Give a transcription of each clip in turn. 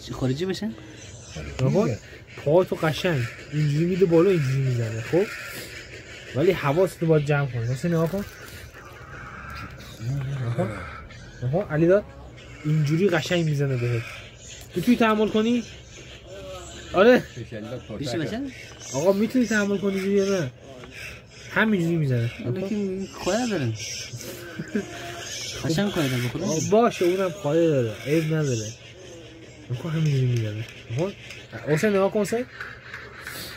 چی خارجی بشن؟ آقا پا تو قشنگ اینجوری میده بالا اینجوری میزنه خب ولی حواست رو باید جمع کنی مثلا نگاه کن آها علی داد اینجوری قشنگ میزنه بهت میتونی تحمل کنی؟ آره بیشه بشن؟ آقا میتونی تحمل کنی اینجوری یا نه؟ همینجوری میزنه لیکن خواهی دارن قشنگ خواهی دارن بخورم باشه اونم خواهی داره عیب نداره نکن همینجوری میزنه حسین نگاه کن حسین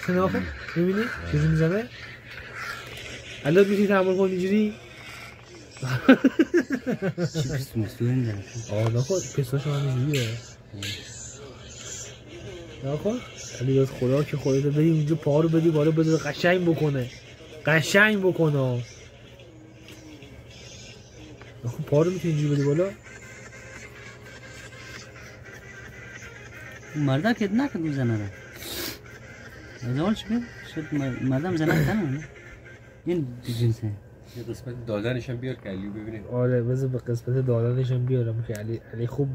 نگاه کن میبینی چیزی میزنه الان میتونی تحمل کنی اینجوری چی پس مستوی میزنه نکن پستاش هم اینجوریه نگاه کن علی داد خدا که خودت بری اونجا پا رو بدی بالا بده قشنگ بکنه نکن پا رو میتونی اینجوری بدی بالا مردا که نکد میزنه را از اول چی بید؟ شد مردم زنه کنه این جنسه یه قسمت دادنشم بیار که علیو ببینه آره بذار به قسمت دادنشم بیارم که علی خوب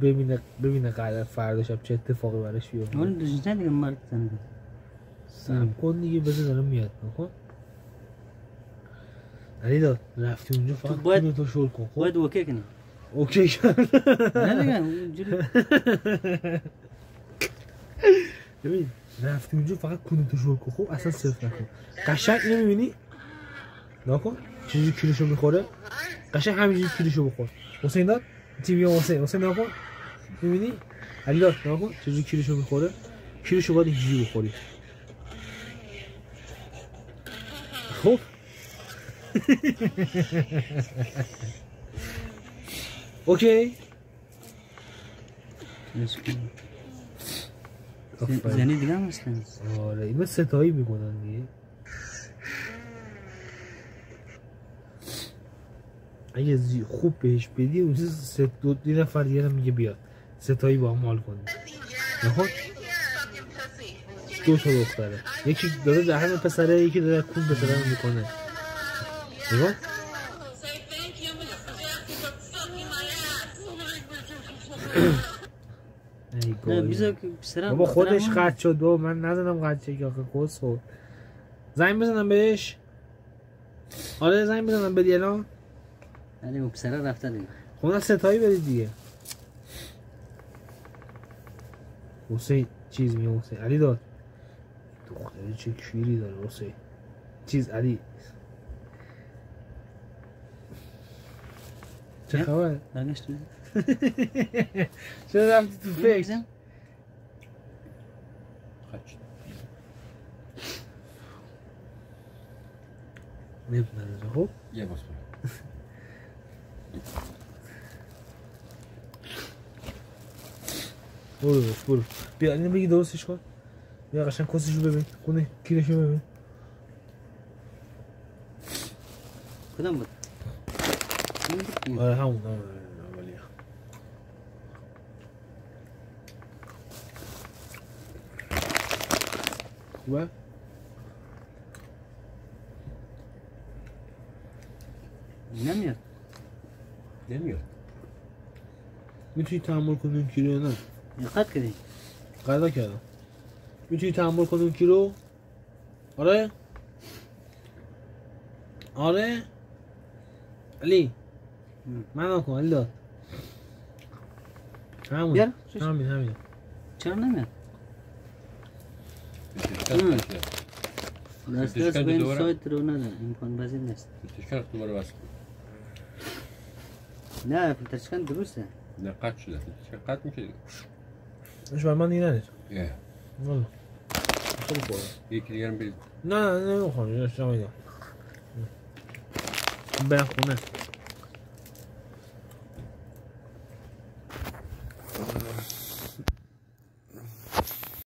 ببینه قدر فردا شب چه اتفاقی براش بیفته اون دو جنسه دیگه مرد زنه سم کن دیگه بذار دارم میاد نکن علی داد رفتی اونجا فقط باید تو شل کن باید اوکی کنی اوکی کن نه دیگه اونجوری ببین رفتی اونجا فقط کونتو شل کن خب اصلا صفر نکن قشنگ اینو میبینی نکن چیزی کیلوشو میخوره قشنگ همینجوری کیلوشو بخور حسین داد تیمی حسین نکن میبینی علی داد نکن چیزی کیلوشو میخوره کیلوشو باید اینجوری بخوری خب اوکی زنی دیگه هم هستن آره اینا ستایی میکنن دیگه اگه خوب بهش بدی اون دو نفر دیگه هم میگه بیاد ستایی با هم حال کنیم نخون دو تا دختره یکی داره دهن پسره یکی داره کون پسره رو میکنه نگاه بابا خودش قد شد و من نزدم قد چه که آخه قص خود زنگ بزنم بهش آره زنگ بزنم بدی الان علی اون پسره رفته دیگه خونه ستایی بدید دیگه حسین چیز میگه حسین علی داد دختری چه کیری داره حسین چیز علی چه خبر؟ برگشتی چرا رفتی تو فکر؟ نب نداره خب؟ یه باز برو بیا اینو بگی درستش کن بیا قشنگ کسشو ببین خونه کیرشو ببین کدام بود؟ آره همون اولیه خوبه؟ نمیاد میتونی تحمل کنی اون کیلو یا نه؟ قد کردی؟ قد کردم میتونی تحمل کنی اون کیلو؟ آره؟ علی من نکن علی داد همین چرا نمیاد؟ دست به این سایت رو نداره امکان پذیر نیست فیلترشکن دوباره بس کن نه فیلترشکن درسته نه قطع شده فیلترشکن قطع میشه دیگه اش بر من دیگه ندید والا خیلی خوبه یکی دیگه هم برید نه نمیخوام برم خونه